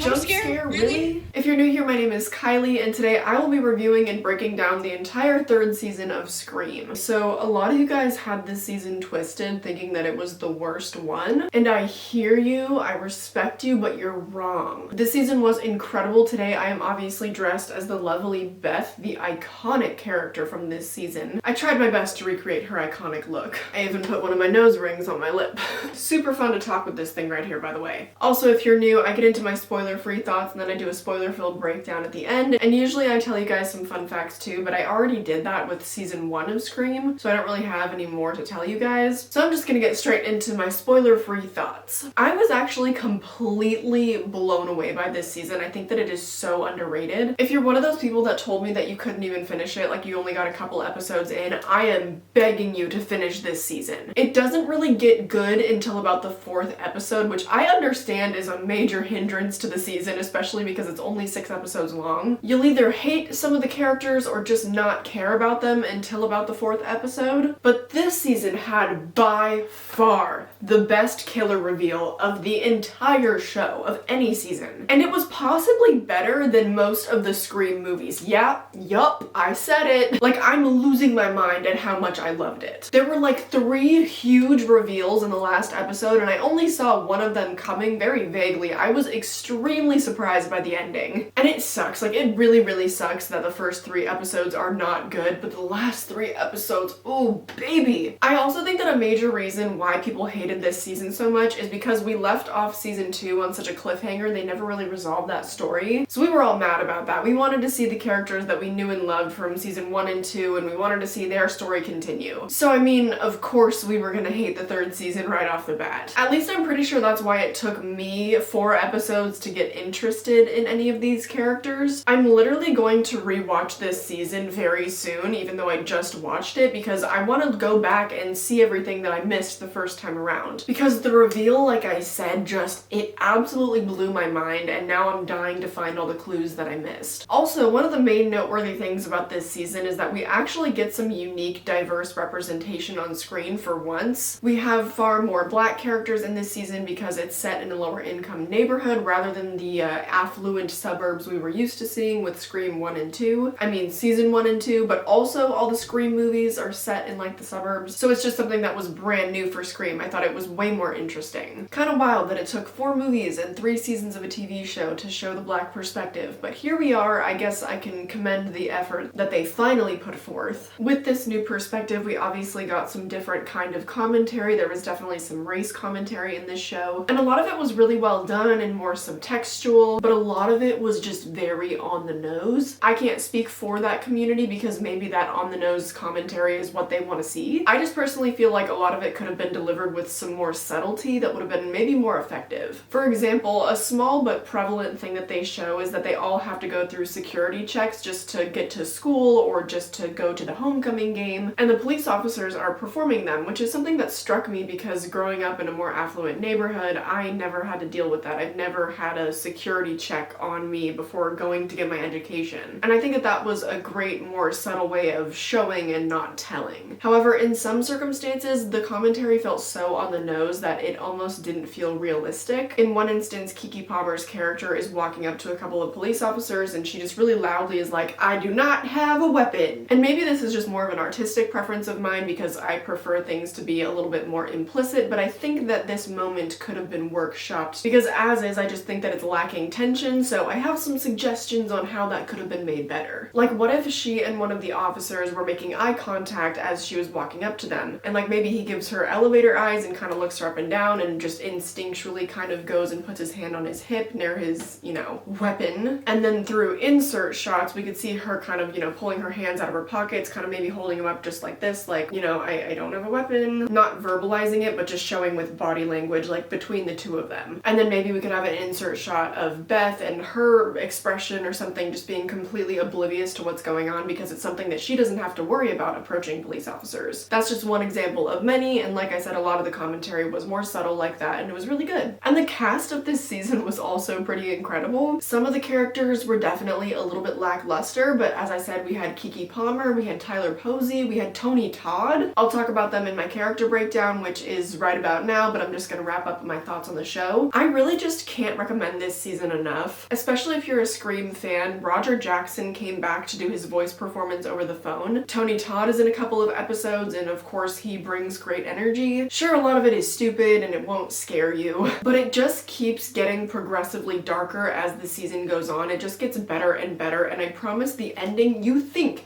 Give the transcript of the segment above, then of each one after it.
Jump scare? Really? If you're new here, my name is Kylie, and today I will be reviewing and breaking down the entire third season of Scream. So a lot of you guys had this season twisted, thinking that it was the worst one, and I hear you, I respect you, but you're wrong. This season was incredible. Today I am obviously dressed as the lovely Beth, the iconic character from this season. I tried my best to recreate her iconic look. I even put one of my nose rings on my lip. Super fun to talk with this thing right here, by the way. Also, if you're new, I get into my spoiler-free thoughts and then I do a spoiler-filled breakdown at the end, and usually I tell you guys some fun facts too, but I already did that with season 1 of Scream, so I don't really have any more to tell you guys. So I'm just gonna get straight into my spoiler-free thoughts. I was actually completely blown away by this season. I think that it is so underrated. If you're one of those people that told me that you couldn't even finish it, like you only got a couple episodes in, I am begging you to finish this season. It doesn't really get good until about the 4th episode, which I understand is a major hindrance to the season, especially because it's only 6 episodes long. You'll either hate some of the characters or just not care about them until about the 4th episode. But this season had by far the best killer reveal of the entire show, of any season. And it was possibly better than most of the Scream movies. Yeah, yup, I said it. Like, I'm losing my mind at how much I loved it. There were like 3 huge reveals in the last episode, and I only saw one of them coming very vaguely. I was extremely surprised by the ending. And it sucks. Like, it really sucks that the first 3 episodes are not good, but the last 3 episodes, oh baby. I also think that a major reason why people hated this season so much is because we left off season 2 on such a cliffhanger. They never really resolved that story. So we were all mad about that. We wanted to see the characters that we knew and loved from season 1 and 2, and we wanted to see their story continue. So I mean, of course we were gonna hate the 3rd season right off the bat. At least I'm pretty sure that's why it took me 4 episodes to get interested in any of these characters. I'm literally going to rewatch this season very soon, even though I just watched it, because I want to go back and see everything that I missed the first time around. Because the reveal, like I said, it absolutely blew my mind, and now I'm dying to find all the clues that I missed. Also, one of the main noteworthy things about this season is that we actually get some unique, diverse representation on screen for once. We have far more black characters in this season because it's set in a lower income neighborhood rather than the affluent suburbs we were used to seeing with Scream 1 and 2. I mean, season 1 and 2, but also all the Scream movies are set in like the suburbs. So it's just something that was brand new for Scream. I thought it was way more interesting. Kind of wild that it took 4 movies and 3 seasons of a TV show to show the black perspective, but here we are. I guess I can commend the effort that they finally put forth. With this new perspective, we obviously got some different kind of commentary. There was definitely some race commentary in this show, and a lot of it was really well done and more subtextual, but a lot of it was just very on the nose. I can't speak for that community because maybe that on the nose commentary is what they want to see. I just personally feel like a lot of it could have been delivered with some more subtlety that would have been maybe more effective. For example, a small but prevalent thing that they show is that they all have to go through security checks just to get to school or just to go to the homecoming game, and the police officers are performing them, which is something that struck me because growing up in a more affluent neighborhood, I never had to deal with that. I've never had a security check on me before going to get my education. And I think that that was a great, more subtle way of showing and not telling. However, in some circumstances, the commentary felt so on the nose that it almost didn't feel realistic. In one instance, Keke Palmer's character is walking up to a couple of police officers and she just really loudly is like, "I do not have a weapon." And maybe this is just more of an artistic preference of mine because I prefer things to be a little bit more implicit, but I think that this moment could have been workshopped because as is, I just think that it's lacking tension, so I have some suggestions on how that could have been made better. Like, what if she and one of the officers were making eye contact as she was walking up to them, and like maybe he gives her elevator eyes and kind of looks her up and down and just instinctually kind of goes and puts his hand on his hip near his, you know, weapon, and then through insert shots we could see her kind of, you know, pulling her hands out of her pockets, kind of maybe holding them up just like this, like, you know, I don't have a weapon, not verbalizing it but just showing with body language like between the two of them. And then maybe we could have an insert shot of Beth and her expression or something just being completely oblivious to what's going on because it's something that she doesn't have to worry about approaching police officers. That's just one example of many, and like I said, a lot of the commentary was more subtle like that and it was really good. And the cast of this season was also pretty incredible. Some of the characters were definitely a little bit lackluster, but as I said, we had Keke Palmer, we had Tyler Posey, we had Tony Todd. I'll talk about them in my character breakdown, which is right about now, but I'm just gonna wrap up my thoughts on the show. I really just can't recommend end this season enough. Especially if you're a Scream fan, Roger Jackson came back to do his voice performance over the phone. Tony Todd is in a couple of episodes, and of course he brings great energy. Sure, a lot of it is stupid and it won't scare you, but it just keeps getting progressively darker as the season goes on. It just gets better and better, and I promise the ending, you think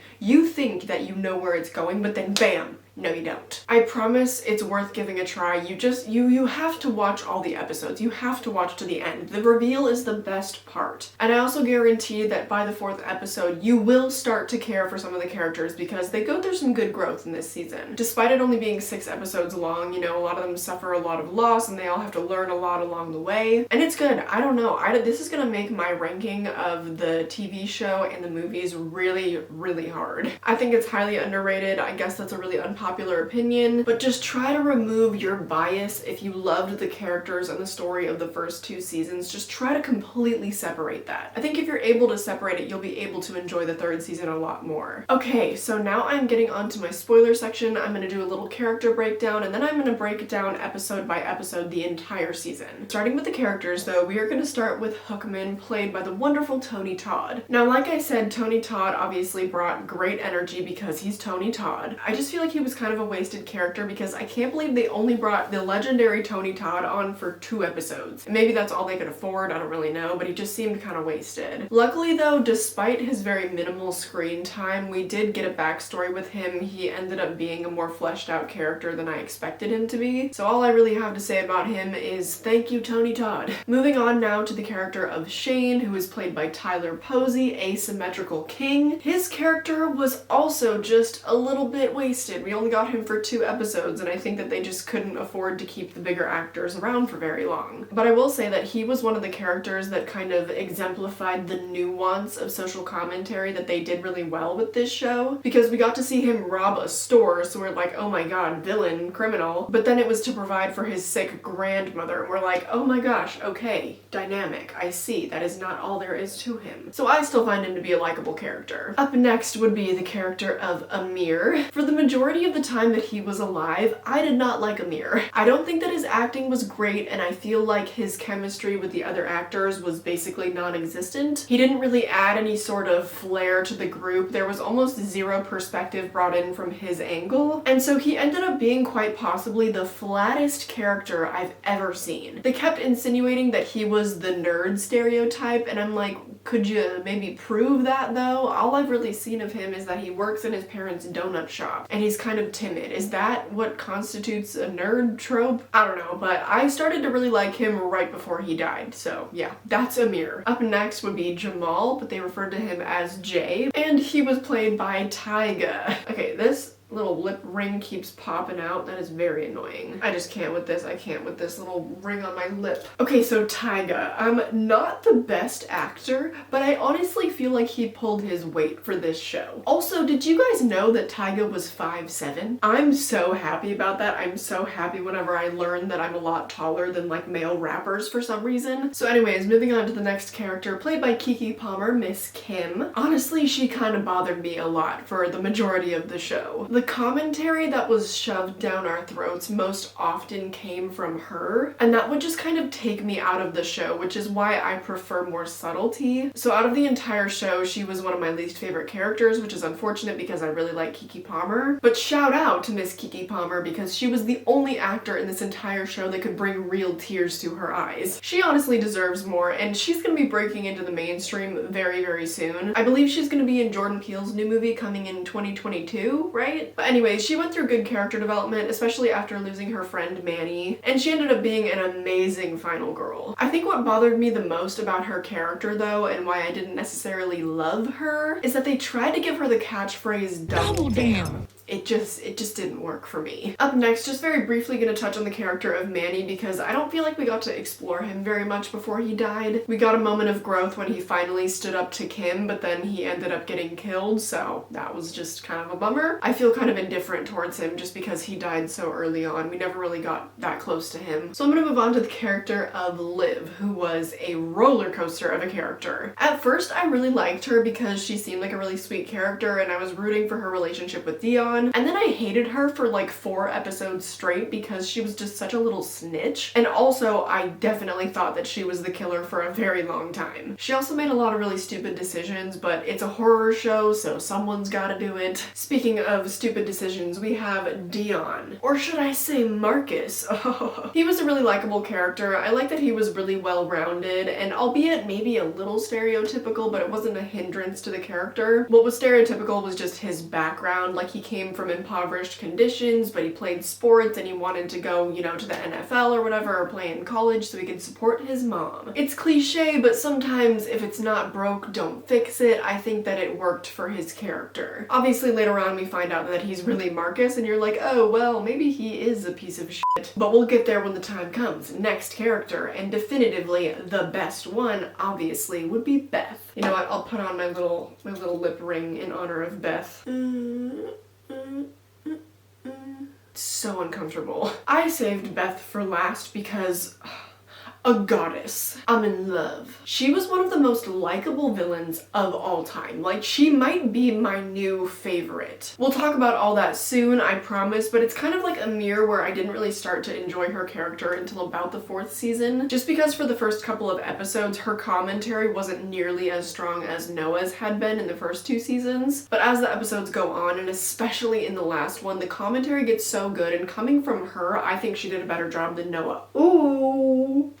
that you know where it's going, but then bam! No, you don't. I promise it's worth giving a try. You have to watch all the episodes. You have to watch to the end. The reveal is the best part. And I also guarantee that by the 4th episode, you will start to care for some of the characters because they go through some good growth in this season. Despite it only being 6 episodes long, you know, a lot of them suffer a lot of loss and they all have to learn a lot along the way. And it's good. I don't know. This is gonna make my ranking of the TV show and the movies really, really hard. I think it's highly underrated. I guess that's a really unpopular opinion, but just try to remove your bias. If you loved the characters and the story of the first 2 seasons, just try to completely separate that. I think if you're able to separate it, you'll be able to enjoy the 3rd season a lot more. Okay, so now I'm getting onto my spoiler section. I'm gonna do a little character breakdown, and then I'm gonna break down episode by episode the entire season. Starting with the characters though, we are gonna start with Hookman, played by the wonderful Tony Todd. Now, like I said, Tony Todd obviously brought great energy because he's Tony Todd. I just feel like he was kind of a wasted character because I can't believe they only brought the legendary Tony Todd on for 2 episodes. And maybe that's all they could afford, I don't really know, but he just seemed kind of wasted. Luckily though, despite his very minimal screen time, we did get a backstory with him. He ended up being a more fleshed out character than I expected him to be. So all I really have to say about him is thank you, Tony Todd. Moving on now to the character of Shane, who is played by Tyler Posey, Asymmetrical King. His character was also just a little bit wasted. We only got him for 2 episodes, and I think that they just couldn't afford to keep the bigger actors around for very long. But I will say that he was one of the characters that kind of exemplified the nuance of social commentary that they did really well with this show, because we got to see him rob a store, so we're like, oh my god, villain, criminal, but then it was to provide for his sick grandmother, and we're like, oh my gosh, okay, dynamic, I see, that is not all there is to him. So I still find him to be a likable character. Up next would be the character of Amir. For the majority of the time that he was alive, I did not like Amir. I don't think that his acting was great, and I feel like his chemistry with the other actors was basically non-existent. He didn't really add any sort of flair to the group. There was almost 0 perspective brought in from his angle, and so he ended up being quite possibly the flattest character I've ever seen. They kept insinuating that he was the nerd stereotype, and I'm like, could you maybe prove that though? All I've really seen of him is that he works in his parents' donut shop, and he's kind of timid. Is that what constitutes a nerd trope? I don't know, but I started to really like him right before he died, so yeah, that's Amir. Up next would be Jamal, but they referred to him as Jay, and he was played by Tyga. Okay, this little lip ring keeps popping out. That is very annoying. I just can't with this. I can't with this little ring on my lip. Okay, so Tyga. Not the best actor, but I honestly feel like he pulled his weight for this show. Also, did you guys know that Tyga was 5'7"? I'm so happy about that. I'm so happy whenever I learn that I'm a lot taller than like male rappers for some reason. So anyways, moving on to the next character, played by Keke Palmer, Miss Kim. Honestly, she kind of bothered me a lot for the majority of the show. The commentary that was shoved down our throats most often came from her, and that would just kind of take me out of the show, which is why I prefer more subtlety. So out of the entire show, she was one of my least favorite characters, which is unfortunate because I really like Keke Palmer. But shout out to Miss Keke Palmer because she was the only actor in this entire show that could bring real tears to her eyes. She honestly deserves more, and she's gonna be breaking into the mainstream very, very soon. I believe she's gonna be in Jordan Peele's new movie coming in 2022, right? But anyways, she went through good character development, especially after losing her friend Manny, and she ended up being an amazing final girl. I think what bothered me the most about her character though, and why I didn't necessarily love her, is that they tried to give her the catchphrase double damn. It just didn't work for me. Up next, just very briefly gonna touch on the character of Manny because I don't feel like we got to explore him very much before he died. We got a moment of growth when he finally stood up to Kim, but then he ended up getting killed, so that was just kind of a bummer. I feel kind of indifferent towards him just because he died so early on. We never really got that close to him. So I'm gonna move on to the character of Liv, who was a roller coaster of a character. At first, I really liked her because she seemed like a really sweet character and I was rooting for her relationship with Dion. on. And then I hated her for like 4 episodes straight because she was just such a little snitch. And also, I definitely thought that she was the killer for a very long time. She also made a lot of really stupid decisions, but it's a horror show, so someone's gotta do it. Speaking of stupid decisions, we have Dion. Or should I say Marcus? Oh, he was a really likable character. I like that he was really well-rounded, and albeit maybe a little stereotypical, but it wasn't a hindrance to the character. What was stereotypical was just his background. Like, he came from impoverished conditions, but he played sports and he wanted to go, you know, to the NFL or whatever, or play in college so he could support his mom. It's cliche, but sometimes if it's not broke, don't fix it. I think that it worked for his character. Obviously, later on we find out that he's really Marcus, and you're like, oh, well, maybe he is a piece of shit. But we'll get there when the time comes. Next character, and definitively the best one, obviously, would be Beth. You know what? I'll put on my little lip ring in honor of Beth. So uncomfortable. I saved Beth for last because a goddess. I'm in love. She was one of the most likable villains of all time. Like, she might be my new favorite. We'll talk about all that soon, I promise, but it's kind of like a mirror where I didn't really start to enjoy her character until about the 4th season. Just because for the first couple of episodes, her commentary wasn't nearly as strong as Noah's had been in the first 2 seasons. But as the episodes go on, and especially in the last one, the commentary gets so good, and coming from her, I think she did a better job than Noah. Ooh.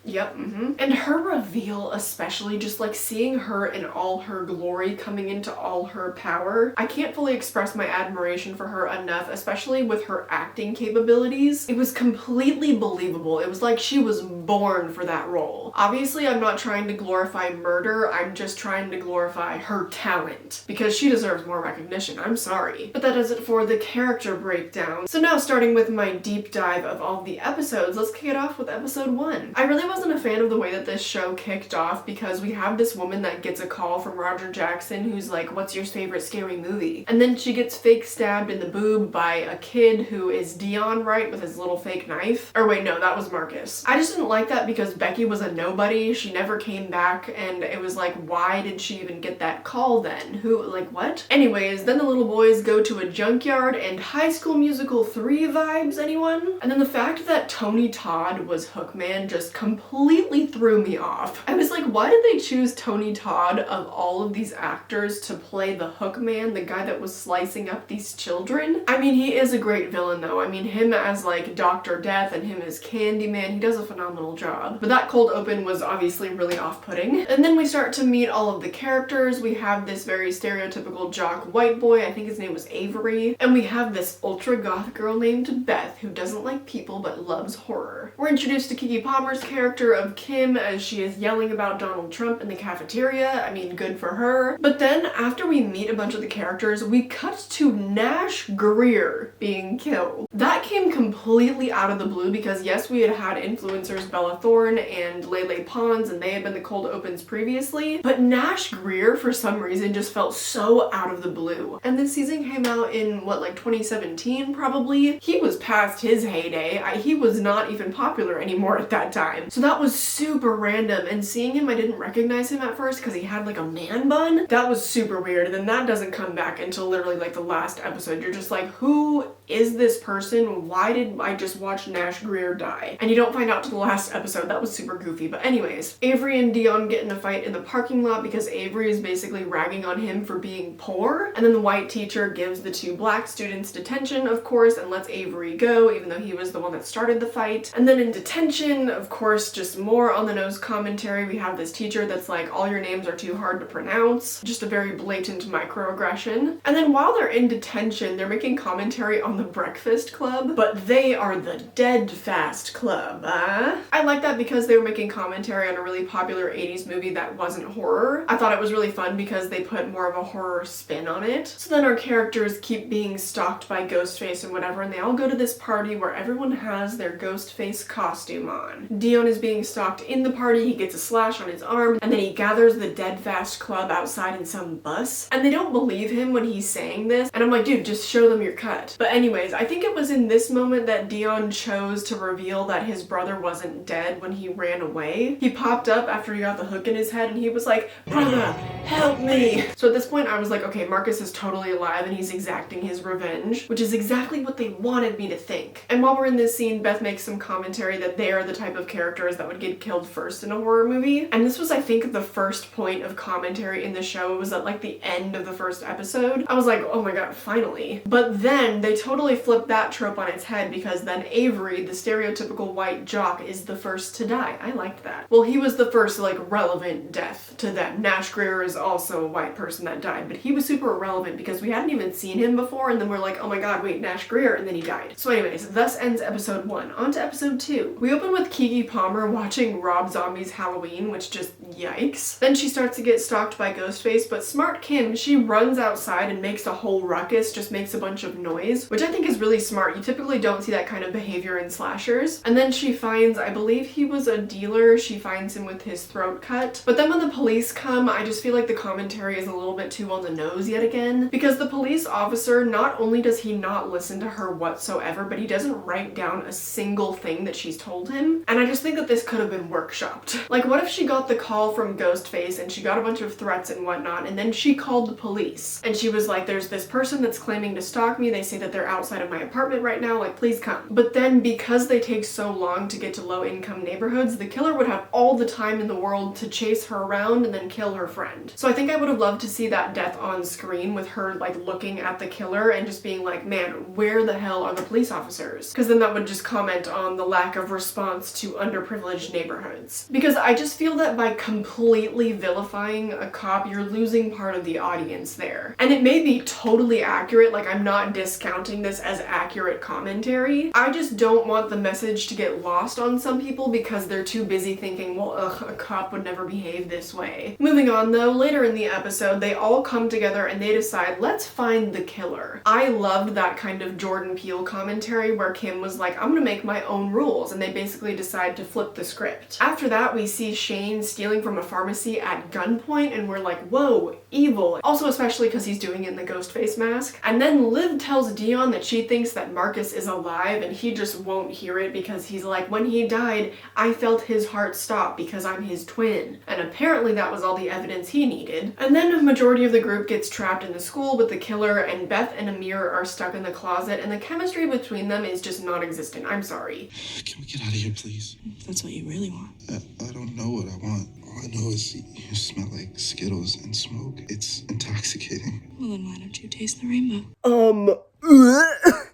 Yep, And her reveal especially, just like seeing her in all her glory, coming into all her power. I can't fully express my admiration for her enough, especially with her acting capabilities. It was completely believable. It was like she was born for that role. Obviously, I'm not trying to glorify murder, I'm just trying to glorify her talent, because she deserves more recognition, I'm sorry. But that does it for the character breakdown. So now, starting with my deep dive of all the episodes, let's kick it off with episode 1. I really wasn't a fan of the way that this show kicked off because we have this woman that gets a call from Roger Jackson who's like, what's your favorite scary movie? And then she gets fake stabbed in the boob by a kid who is Dion, right, with his little fake knife. Or wait, no, that was Marcus. I just didn't like that because Becky was a nobody. She never came back, and it was like, why did she even get that call then? Who, like, what? Anyways, then the little boys go to a junkyard, and High School Musical 3 vibes, anyone? And then the fact that Tony Todd was Hookman just completely threw me off. I was like, why did they choose Tony Todd of all of these actors to play the Hookman, the guy that was slicing up these children? I mean, he is a great villain though. I mean, him as like Dr. Death and him as Candyman, he does a phenomenal job. But that cold open was obviously really off-putting. And then we start to meet all of the characters. We have this very stereotypical jock white boy, I think his name was Avery, and we have this ultra goth girl named Beth who doesn't like people but loves horror. We're introduced to Keke Palmer's character of Kim as she is yelling about Donald Trump in the cafeteria. I mean, good for her. But then after we meet a bunch of the characters, we cut to Nash Greer being killed. That came completely out of the blue because yes, we had influencers Bella Thorne and Lele Pons, and they had been the cold opens previously, but Nash Greer for some reason just felt so out of the blue. And this season came out in what, like 2017 probably? He was past his heyday. He was not even popular anymore at that time. So that was super random, and seeing him, I didn't recognize him at first because he had like a man bun. That was super weird, and then that doesn't come back until literally like the last episode. You're just like, who is this person? Why did I just watch Nash Greer die? And you don't find out till the last episode. That was super goofy. But anyways, Avery and Dion get in a fight in the parking lot because Avery is basically ragging on him for being poor. And then the white teacher gives the 2 black students detention, of course, and lets Avery go, even though he was the one that started the fight. And then in detention, of course, just more on the nose commentary. We have this teacher that's like, all your names are too hard to pronounce. Just a very blatant microaggression. And then while they're in detention, they're making commentary on the Breakfast Club, but they are the Dead Fast Club. I like that because they were making commentary on a really popular 80s movie that wasn't horror. I thought it was really fun because they put more of a horror spin on it. So then our characters keep being stalked by Ghostface and whatever, and they all go to this party where everyone has their Ghostface costume on. Dion is being stalked in the party, he gets a slash on his arm, and then he gathers the Dead Fast Club outside in some bus, and they don't believe him when he's saying this, and I'm like, dude, just show them your cut. But Anyways, I think it was in this moment that Dion chose to reveal that his brother wasn't dead when he ran away. He popped up after he got the hook in his head and he was like, "Brother, help me." So at this point I was like, okay, Marcus is totally alive and he's exacting his revenge, which is exactly what they wanted me to think. And while we're in this scene, Beth makes some commentary that they are the type of characters that would get killed first in a horror movie. And this was, I think, the first point of commentary in the show. It was at like the end of the first episode. I was like, oh my god, finally. But then they totally flipped that trope on its head, because then Avery, the stereotypical white jock, is the first to die. I liked that. Well, he was the first like relevant death to them. Nash Greer is also a white person that died, but he was super irrelevant because we hadn't even seen him before, and then we're like, oh my god, wait, Nash Greer, and then he died. So anyways, thus ends episode 1. On to episode 2. We open with Kiki Palmer watching Rob Zombie's Halloween, which just yikes. Then she starts to get stalked by Ghostface, but smart Kim, she runs outside and makes a whole ruckus, just makes a bunch of noise, which I think is really smart. You typically don't see that kind of behavior in slashers. And then she finds, I believe he was a dealer, she finds him with his throat cut. But then when the police come, I just feel like the commentary is a little bit too on the nose yet again, because the police officer, not only does he not listen to her whatsoever, but he doesn't write down a single thing that she's told him. And I just think that this could have been workshopped. Like, what if she got the call from Ghostface and she got a bunch of threats and whatnot, and then she called the police and she was like, there's this person that's claiming to stalk me, they say that they're outside of my apartment right now, like, please come. But then because they take so long to get to low-income neighborhoods, the killer would have all the time in the world to chase her around and then kill her friend. So I think I would have loved to see that death on screen with her like looking at the killer and just being like, man, where the hell are the police officers? Because then that would just comment on the lack of response to underprivileged neighborhoods. Because I just feel that by completely vilifying a cop, you're losing part of the audience there. And it may be totally accurate, like I'm not discounting this as accurate commentary. I just don't want the message to get lost on some people because they're too busy thinking, well, ugh, a cop would never behave this way. Moving on though, later in the episode, they all come together and they decide, let's find the killer. I loved that kind of Jordan Peele commentary where Kim was like, I'm gonna make my own rules, and they basically decide to flip the script. After that, we see Shane stealing from a pharmacy at gunpoint, and we're like, whoa, evil. Also, especially because he's doing it in the Ghostface mask. And then Liv tells Dion that she thinks that Marcus is alive, and he just won't hear it because he's like, when he died, I felt his heart stop because I'm his twin. And apparently that was all the evidence he needed. And then a majority of the group gets trapped in the school with the killer, and Beth and Amir are stuck in the closet, and the chemistry between them is just non-existent. I'm sorry. Can we get out of here, please? If that's what you really want. I don't know what I want. All I know is you smell like Skittles and smoke. It's intoxicating. Well, then why don't you taste the rainbow?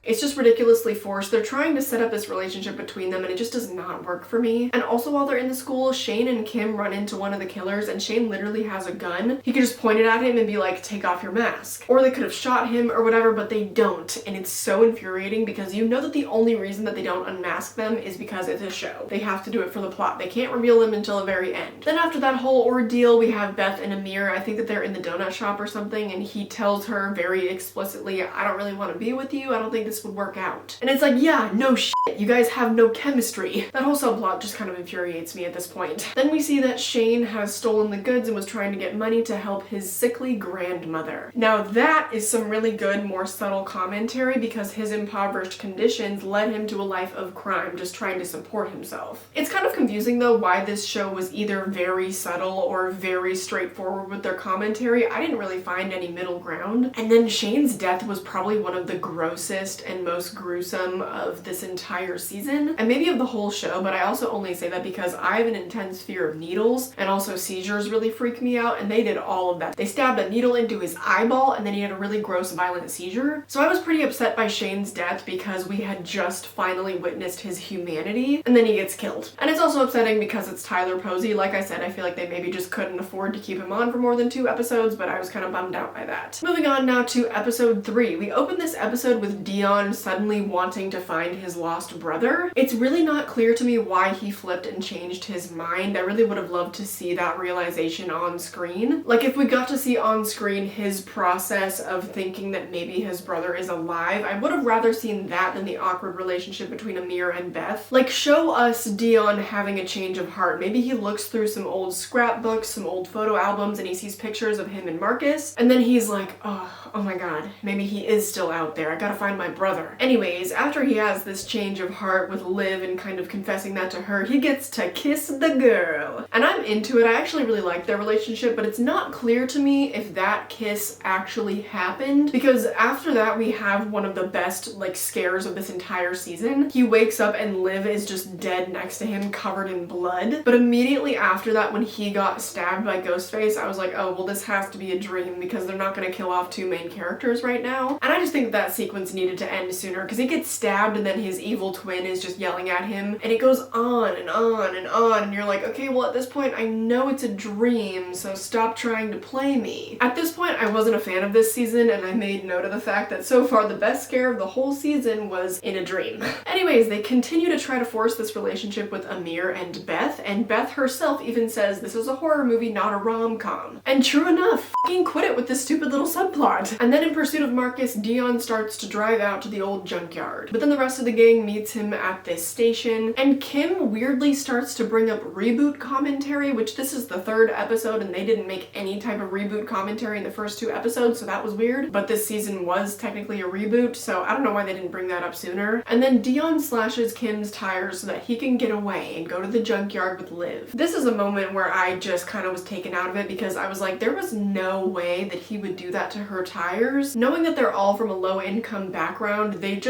It's just ridiculously forced. They're trying to set up this relationship between them and it just does not work for me. And also while they're in the school, Shane and Kim run into one of the killers and Shane literally has a gun. He could just point it at him and be like, take off your mask. Or they could have shot him or whatever, but they don't. And it's so infuriating because you know that the only reason that they don't unmask them is because it's a show. They have to do it for the plot. They can't reveal them until the very end. Then after that whole ordeal, we have Beth and Amir. I think that they're in the donut shop or something, and he tells her very explicitly, I don't really want to be with you. I don't think this would work out. And it's like, yeah, no shit. You guys have no chemistry. That whole subplot just kind of infuriates me at this point. Then we see that Shane has stolen the goods and was trying to get money to help his sickly grandmother. Now that is some really good, more subtle commentary because his impoverished conditions led him to a life of crime, just trying to support himself. It's kind of confusing though why this show was either very subtle or very straightforward with their commentary. I didn't really find any middle ground. And then Shane's death was probably one of the grossest and most gruesome of this entire season, and maybe of the whole show, but I also only say that because I have an intense fear of needles, and also seizures really freak me out, and they did all of that. They stabbed a needle into his eyeball, and then he had a really gross, violent seizure. So I was pretty upset by Shane's death because we had just finally witnessed his humanity, and then he gets killed. And it's also upsetting because it's Tyler Posey. Like I said, I feel like they maybe just couldn't afford to keep him on for more than 2 episodes, but I was kind of bummed out by that. Moving on now to episode 3. We open this episode with Dion suddenly wanting to find his lost lost brother. It's really not clear to me why he flipped and changed his mind. I really would have loved to see that realization on screen. Like, if we got to see on screen his process of thinking that maybe his brother is alive, I would have rather seen that than the awkward relationship between Amir and Beth. Like, show us Dion having a change of heart. Maybe he looks through some old scrapbooks, some old photo albums, and he sees pictures of him and Marcus, and then he's like, oh my god, maybe he is still out there. I gotta find my brother. Anyways, after he has this change of heart with Liv and kind of confessing that to her, he gets to kiss the girl. And I'm into it. I actually really like their relationship, but it's not clear to me if that kiss actually happened, because after that we have one of the best like scares of this entire season. He wakes up and Liv is just dead next to him, covered in blood. But immediately after that, when he got stabbed by Ghostface, I was like, oh, well, this has to be a dream because they're not gonna kill off two main characters right now. And I just think that sequence needed to end sooner, because he gets stabbed and then his evil twin is just yelling at him, and it goes on and on and on, and you're like, okay, well, at this point I know it's a dream, so stop trying to play me. At this point, I wasn't a fan of this season, and I made note of the fact that so far the best scare of the whole season was in a dream. Anyways, they continue to try to force this relationship with Amir and Beth herself even says this is a horror movie, not a rom-com. And true enough, f***ing quit it with this stupid little subplot. And then in pursuit of Marcus, Dion starts to drive out to the old junkyard. But then the rest of the gang meets him at this station, and Kim weirdly starts to bring up reboot commentary, which this is the third episode and they didn't make any type of reboot commentary in the first two episodes, so that was weird. But this season was technically a reboot, so I don't know why they didn't bring that up sooner. And then Dion slashes Kim's tires so that he can get away and go to the junkyard with Liv. This is a moment where I just kind of was taken out of it, because I was like, there was no way that he would do that to her tires. Knowing that they're all from a low income background, they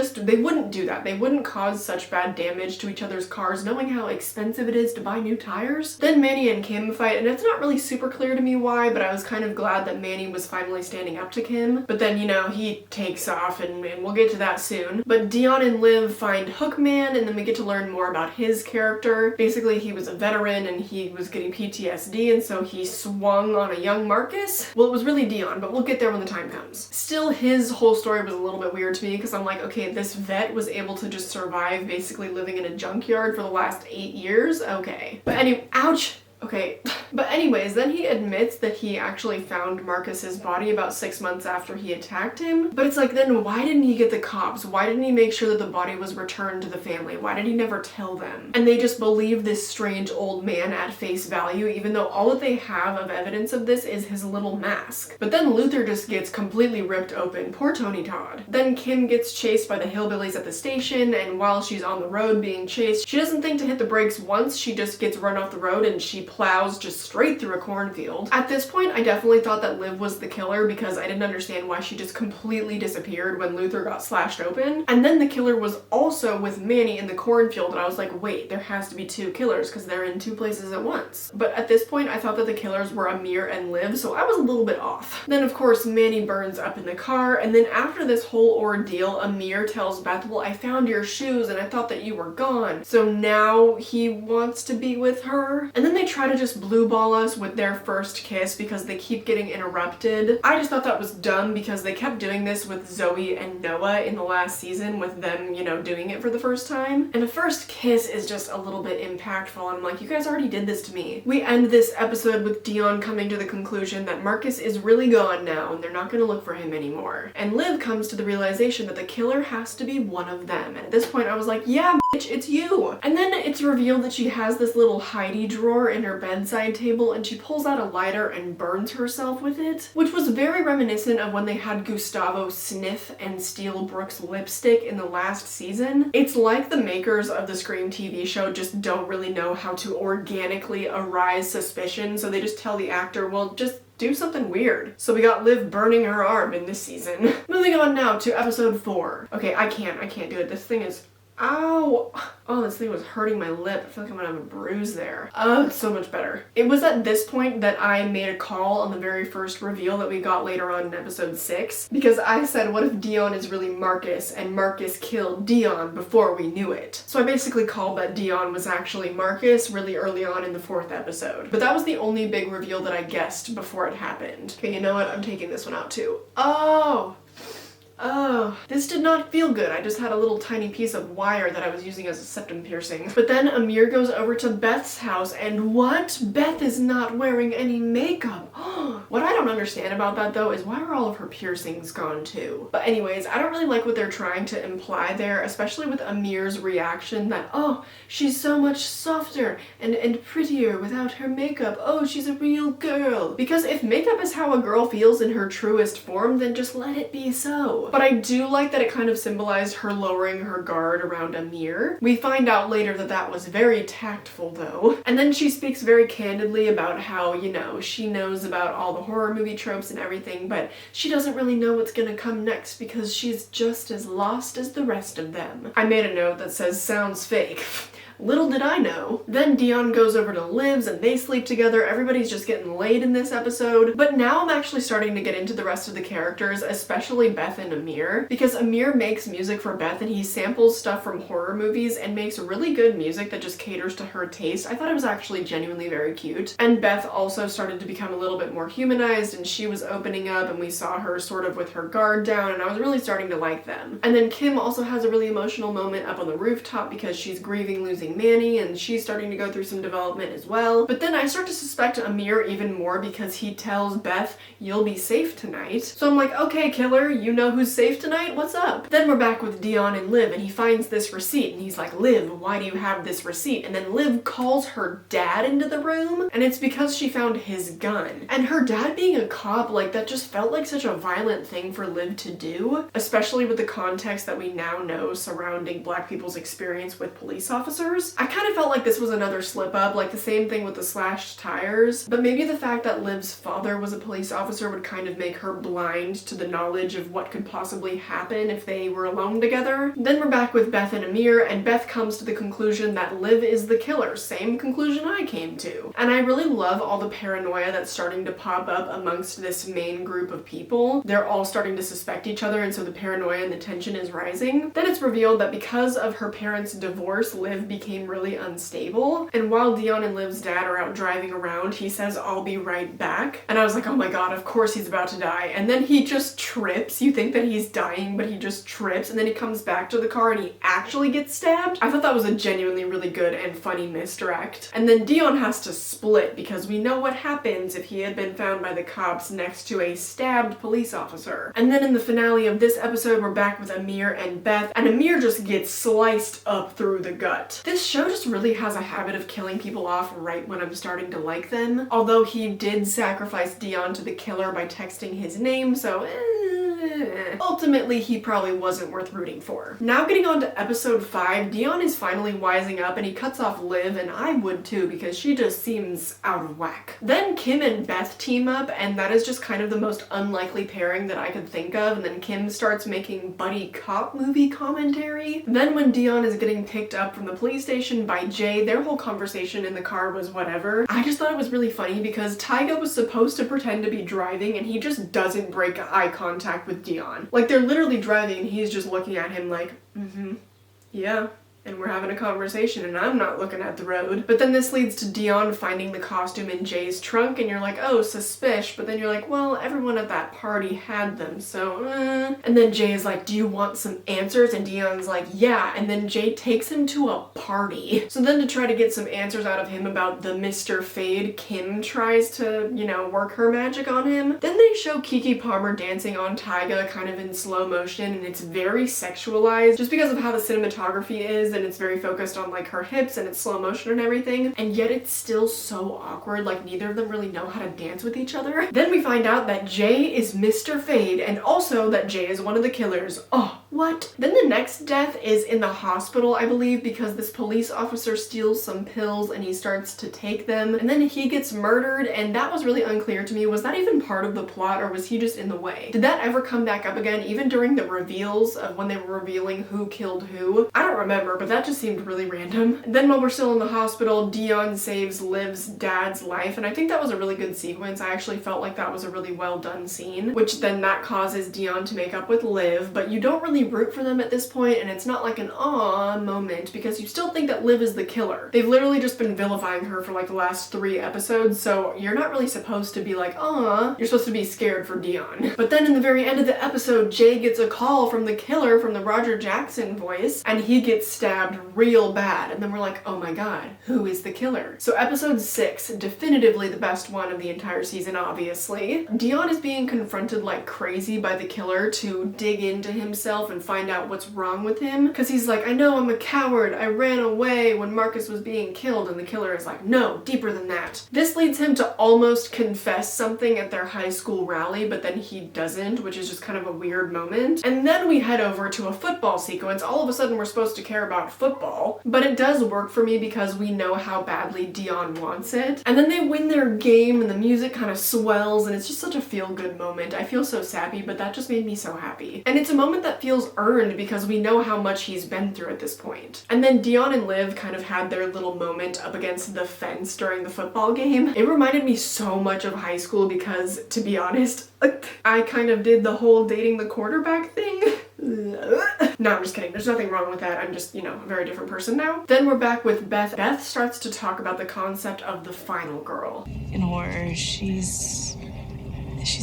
wouldn't do that. They wouldn't cause such bad damage to each other's cars, knowing how expensive it is to buy new tires. Then Manny and Kim fight, and it's not really super clear to me why, but I was kind of glad that Manny was finally standing up to Kim. But then, you know, he takes off, and we'll get to that soon. But Dion and Liv find Hookman, and then we get to learn more about his character. Basically, he was a veteran and he was getting PTSD, and so he swung on a young Marcus. Well, it was really Dion, but we'll get there when the time comes. Still, his whole story was a little bit weird to me, because I'm like, okay, this vet was able to just survive basically living in a junkyard for the last 8 years? Okay. But anyway, ouch! Okay, but anyways, then he admits that he actually found Marcus's body about 6 months after he attacked him. But it's like, then why didn't he get the cops? Why didn't he make sure that the body was returned to the family? Why did he never tell them? And they just believe this strange old man at face value, even though all that they have of evidence of this is his little mask. But then Luther just gets completely ripped open. Poor Tony Todd. Then Kim gets chased by the hillbillies at the station, and while she's on the road being chased, she doesn't think to hit the brakes once. She just gets run off the road and she plows just straight through a cornfield. At this point, I definitely thought that Liv was the killer, because I didn't understand why she just completely disappeared when Luther got slashed open. And then the killer was also with Manny in the cornfield, and I was like, wait, there has to be two killers because they're in two places at once. But at this point, I thought that the killers were Amir and Liv, so I was a little bit off. Then of course, Manny burns up in the car, and then after this whole ordeal, Amir tells Beth, well, I found your shoes and I thought that you were gone. So now he wants to be with her. And then they try to just blue ball us with their first kiss because they keep getting interrupted. I just thought that was dumb, because they kept doing this with Zoe and Noah in the last season, with them, you know, doing it for the first time. And a first kiss is just a little bit impactful, and I'm like, you guys already did this to me. We end this episode with Dion coming to the conclusion that Marcus is really gone now and they're not gonna look for him anymore. And Liv comes to the realization that the killer has to be one of them. And at this point I was like, yeah, bitch, it's you. And then it's revealed that she has this little Heidi drawer in her bedside table, and she pulls out a lighter and burns herself with it, which was very reminiscent of when they had Gustavo sniff and steal Brooke's lipstick in the last season. It's like the makers of the Scream TV show just don't really know how to organically arise suspicion, so they just tell the actor, well, just do something weird. So we got Liv burning her arm in this season. Moving on now to episode 4. Okay, I can't do it. This thing is, ow! Oh, this thing was hurting my lip. I feel like I'm gonna have a bruise there. Oh, it's so much better. It was at this point that I made a call on the very first reveal that we got later on in episode 6, because I said, what if Dion is really Marcus and Marcus killed Dion before we knew it? So I basically called that Dion was actually Marcus really early on in the 4th episode. But that was the only big reveal that I guessed before it happened. Okay, you know what? I'm taking this one out too. Oh! Oh, this did not feel good. I just had a little tiny piece of wire that I was using as a septum piercing. But then Amir goes over to Beth's house, and what? Beth is not wearing any makeup. What I don't understand about that though is why are all of her piercings gone too? But anyways, I don't really like what they're trying to imply there, especially with Amir's reaction that, oh, she's so much softer and prettier without her makeup. Oh, she's a real girl. Because if makeup is how a girl feels in her truest form, then just let it be so. But I do like that it kind of symbolized her lowering her guard around Amir. We find out later that that was very tactful though. And then she speaks very candidly about how, you know, she knows about all the horror movie tropes and everything, but she doesn't really know what's gonna come next because she's just as lost as the rest of them. I made a note that says, sounds fake. Little did I know. Then Dion goes over to Liv's and they sleep together. Everybody's just getting laid in this episode. But now I'm actually starting to get into the rest of the characters, especially Beth and Amir, because Amir makes music for Beth and he samples stuff from horror movies and makes really good music that just caters to her taste. I thought it was actually genuinely very cute. And Beth also started to become a little bit more humanized and she was opening up and we saw her sort of with her guard down and I was really starting to like them. And then Kim also has a really emotional moment up on the rooftop because she's grieving losing Manny and she's starting to go through some development as well. But then I start to suspect Amir even more because he tells Beth, you'll be safe tonight. So I'm like, okay, killer, you know who's safe tonight? What's up? Then we're back with Dion and Liv and he finds this receipt and he's like, Liv, why do you have this receipt? And then Liv calls her dad into the room and it's because she found his gun. And her dad being a cop, like that just felt like such a violent thing for Liv to do, especially with the context that we now know surrounding Black people's experience with police officers. I kind of felt like this was another slip up, like the same thing with the slashed tires, but maybe the fact that Liv's father was a police officer would kind of make her blind to the knowledge of what could possibly happen if they were alone together. Then we're back with Beth and Amir, and Beth comes to the conclusion that Liv is the killer, same conclusion I came to. And I really love all the paranoia that's starting to pop up amongst this main group of people. They're all starting to suspect each other, and so the paranoia and the tension is rising. Then it's revealed that because of her parents' divorce, Liv became really unstable, and while Dion and Liv's dad are out driving around, he says, I'll be right back. And I was like, oh my god, of course he's about to die. And then he just trips. You think that he's dying, but he just trips, and then he comes back to the car and he actually gets stabbed. I thought that was a genuinely really good and funny misdirect. And then Dion has to split because we know what happens if he had been found by the cops next to a stabbed police officer. And then in the finale of this episode, we're back with Amir and Beth, and Amir just gets sliced up through the gut. This show just really has a habit of killing people off right when I'm starting to like them. Although he did sacrifice Dion to the killer by texting his name, so ultimately he probably wasn't worth rooting for. Now getting on to episode 5, Dion is finally wising up and he cuts off Liv, and I would too because she just seems out of whack. Then Kim and Beth team up, and that is just kind of the most unlikely pairing that I could think of, and then Kim starts making buddy cop movie commentary. Then when Dion is getting picked up from the police station by Jay, their whole conversation in the car was whatever. I just thought it was really funny because Tyga was supposed to pretend to be driving and he just doesn't break eye contact with Dion. Like they're literally driving and he's just looking at him like, yeah. And we're having a conversation and I'm not looking at the road. But then this leads to Dion finding the costume in Jay's trunk and you're like, oh, suspish. But then you're like, well, everyone at that party had them, so And then Jay is like, do you want some answers? And Dion's like, yeah. And then Jay takes him to a party. So then to try to get some answers out of him about the Mr. Fade, Kim tries to, you know, work her magic on him. Then they show Keke Palmer dancing on Tyga kind of in slow motion and it's very sexualized just because of how the cinematography is. And it's very focused on like her hips and it's slow motion and everything, and yet it's still so awkward, like neither of them really know how to dance with each other. Then we find out that Jay is Mr. Fade and also that Jay is one of the killers. Oh, what? Then the next death is in the hospital, I believe, because this police officer steals some pills and he starts to take them, and then he gets murdered, and that was really unclear to me. Was that even part of the plot or was he just in the way? Did that ever come back up again, even during the reveals of when they were revealing who killed who? I don't remember, but that just seemed really random. Then while we're still in the hospital, Dion saves Liv's dad's life, and I think that was a really good sequence. I actually felt like that was a really well done scene, which then that causes Dion to make up with Liv, but you don't really really root for them at this point, and it's not like an aw moment because you still think that Liv is the killer. They've literally just been vilifying her for like the last 3 episodes, so you're not really supposed to be like, aw. You're supposed to be scared for Dion. But then in the very end of the episode, Jay gets a call from the killer from the Roger Jackson voice, and he gets stabbed real bad. And then we're like, oh my god, who is the killer? So episode 6, definitively the best one of the entire season, obviously. Dion is being confronted like crazy by the killer to dig into himself and find out what's wrong with him. Because he's like, I know I'm a coward. I ran away when Marcus was being killed. And the killer is like, no, deeper than that. This leads him to almost confess something at their high school rally, but then he doesn't, which is just kind of a weird moment. And then we head over to a football sequence. All of a sudden we're supposed to care about football, but it does work for me because we know how badly Dion wants it. And then they win their game and the music kind of swells and it's just such a feel-good moment. I feel so sappy, but that just made me so happy. And it's a moment that feels earned because we know how much he's been through at this point. And then Dion and Liv kind of had their little moment up against the fence during the football game. It reminded me so much of high school because, to be honest, I kind of did the whole dating the quarterback thing. No, I'm just kidding. There's nothing wrong with that. I'm just, a very different person now. Then we're back with Beth. Beth starts to talk about the concept of the final girl. In horror, she's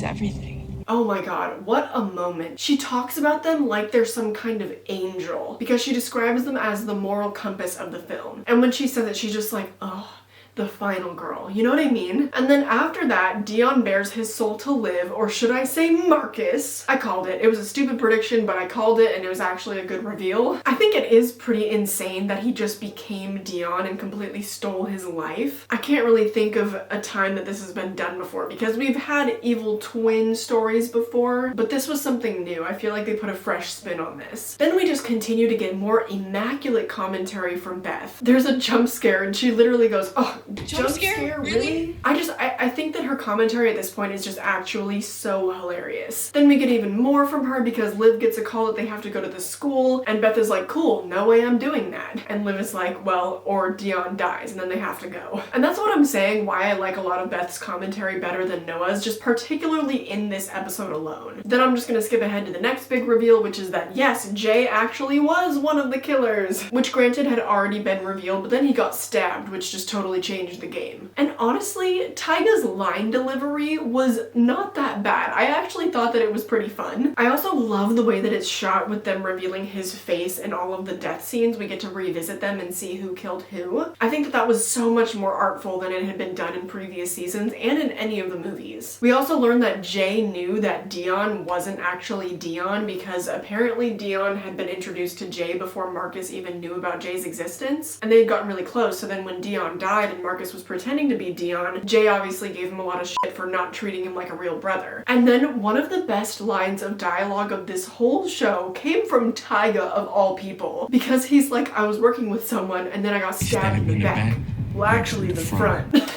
everything. Oh my god, what a moment. She talks about them like they're some kind of angel because she describes them as the moral compass of the film. And when she says it, she's just like, oh, the final girl. You know what I mean? And then after that, Dion bears his soul to Liv, or should I say Marcus? I called it. It was a stupid prediction, but I called it and it was actually a good reveal. I think it is pretty insane that he just became Dion and completely stole his life. I can't really think of a time that this has been done before because we've had evil twin stories before, but this was something new. I feel like they put a fresh spin on this. Then we just continue to get more immaculate commentary from Beth. There's a jump scare and she literally goes, oh, jump scare? Really? I think that her commentary at this point is just actually so hilarious. Then we get even more from her because Liv gets a call that they have to go to the school and Beth is like, cool, no way I'm doing that. And Liv is like, well, or Dion dies and then they have to go. And that's what I'm saying why I like a lot of Beth's commentary better than Noah's, just particularly in this episode alone. Then I'm just gonna skip ahead to the next big reveal, which is that yes, Jay actually was one of the killers, which granted had already been revealed, but then he got stabbed, which just totally changed the game. And honestly, Tyga's line delivery was not that bad. I actually thought that it was pretty fun. I also love the way that it's shot with them revealing his face in all of the death scenes. We get to revisit them and see who killed who. I think that that was so much more artful than it had been done in previous seasons and in any of the movies. We also learned that Jay knew that Dion wasn't actually Dion because apparently Dion had been introduced to Jay before Marcus even knew about Jay's existence, and they had gotten really close. So then when Dion died and Marcus was pretending to be Dion, Jay obviously gave him a lot of shit for not treating him like a real brother. And then one of the best lines of dialogue of this whole show came from Tyga of all people, because he's like, I was working with someone and then I got stabbed in the back. Well, actually the front.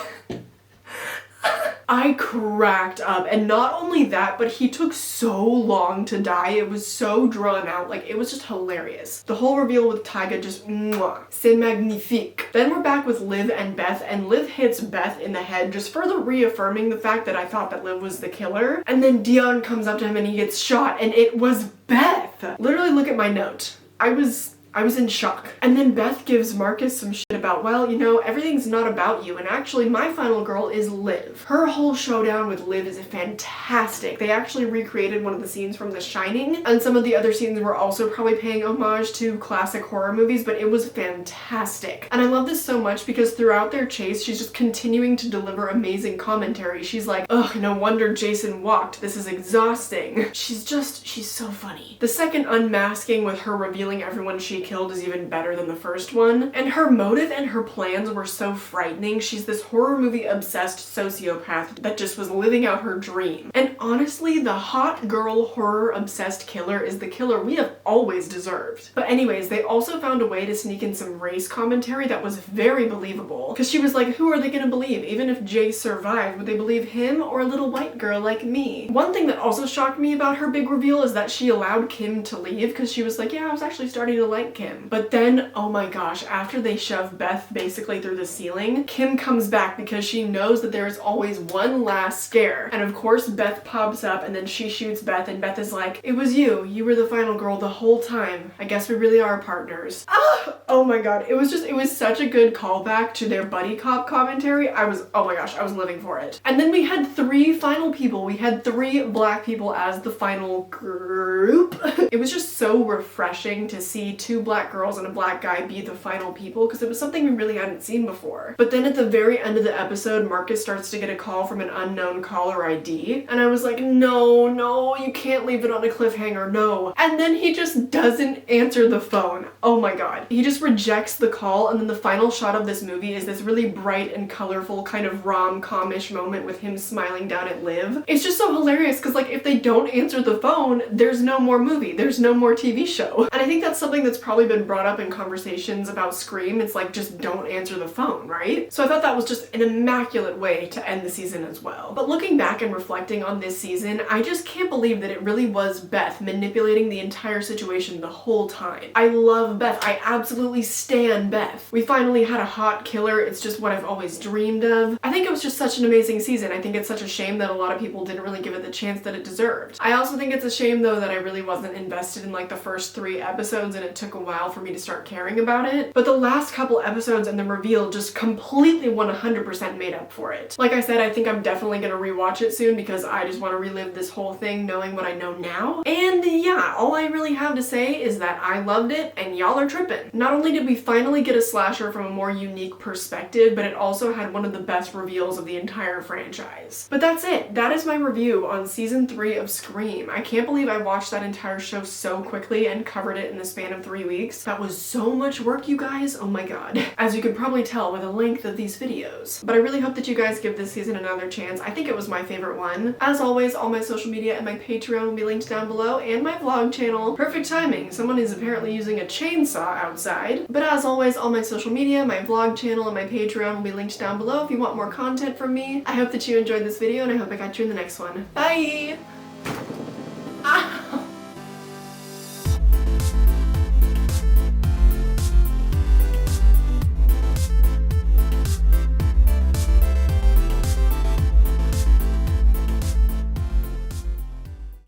I cracked up, and not only that, but he took so long to die. It was so drawn out, like it was just hilarious. The whole reveal with Tyga just mwah, c'est magnifique. Then we're back with Liv and Beth, and Liv hits Beth in the head, just further reaffirming the fact that I thought that Liv was the killer. And then Dion comes up to him and he gets shot, and it was Beth. Literally look at my note. I was in shock. And then Beth gives Marcus some shit about, well, everything's not about you, and actually my final girl is Liv. Her whole showdown with Liv is fantastic. They actually recreated one of the scenes from The Shining, and some of the other scenes were also probably paying homage to classic horror movies, but it was fantastic. And I love this so much because throughout their chase, she's just continuing to deliver amazing commentary. She's like, ugh, no wonder Jason walked. This is exhausting. She's so funny. The second unmasking with her revealing everyone she killed is even better than the first one. And her motive and her plans were so frightening. She's this horror movie obsessed sociopath that just was living out her dream. And honestly, the hot girl horror obsessed killer is the killer we have always deserved. But anyways, they also found a way to sneak in some race commentary that was very believable. Because she was like, who are they gonna believe? Even if Jay survived, would they believe him or a little white girl like me? One thing that also shocked me about her big reveal is that she allowed Kim to leave because she was like, yeah, I was actually starting to like Kim. But then, oh my gosh, after they shove Beth basically through the ceiling, Kim comes back because she knows that there is always one last scare. And of course, Beth pops up and then she shoots Beth, and Beth is like, "It was you. You were the final girl the whole time. I guess we really are partners." Oh my god. It was such a good callback to their buddy cop commentary. Oh my gosh, I was living for it. And then we had 3 final people. We had 3 black people as the final group. It was just so refreshing to see 2 black girls and a black guy be the final people, because it was something we really hadn't seen before. But then at the very end of the episode, Marcus starts to get a call from an unknown caller ID, and I was like, no, you can't leave it on a cliffhanger, no. And then he just doesn't answer the phone. Oh my god. He just rejects the call, and then the final shot of this movie is this really bright and colorful kind of rom-com-ish moment with him smiling down at Liv. It's just so hilarious because, like, if they don't answer the phone, there's no more movie, there's no more TV show. And I think that's something that's probably been brought up in conversations about Scream. It's like, just don't answer the phone, right? So I thought that was just an immaculate way to end the season as well. But looking back and reflecting on this season, I just can't believe that it really was Beth manipulating the entire situation the whole time. I love Beth. I absolutely stan Beth. We finally had a hot killer. It's just what I've always dreamed of. I think it was just such an amazing season. I think it's such a shame that a lot of people didn't really give it the chance that it deserved. I also think it's a shame though that I really wasn't invested in like the first 3 episodes, and it took a while for me to start caring about it. But the last couple episodes and the reveal just completely 100% made up for it. Like I said, I think I'm definitely gonna rewatch it soon because I just want to relive this whole thing knowing what I know now. And yeah, all I really have to say is that I loved it and y'all are tripping. Not only did we finally get a slasher from a more unique perspective, but it also had one of the best reveals of the entire franchise. But that's it. That is my review on season 3 of Scream. I can't believe I watched that entire show so quickly and covered it in the span of 3 weeks. That was so much work, you guys. Oh my god. As you can probably tell by the length of these videos. But I really hope that you guys give this season another chance. I think it was my favorite one. As always, all my social media and my Patreon will be linked down below, and my vlog channel. Perfect timing. Someone is apparently using a chainsaw outside. But as always, all my social media, my vlog channel, and my Patreon will be linked down below if you want more content from me. I hope that you enjoyed this video, and I hope I got you in the next one. Bye!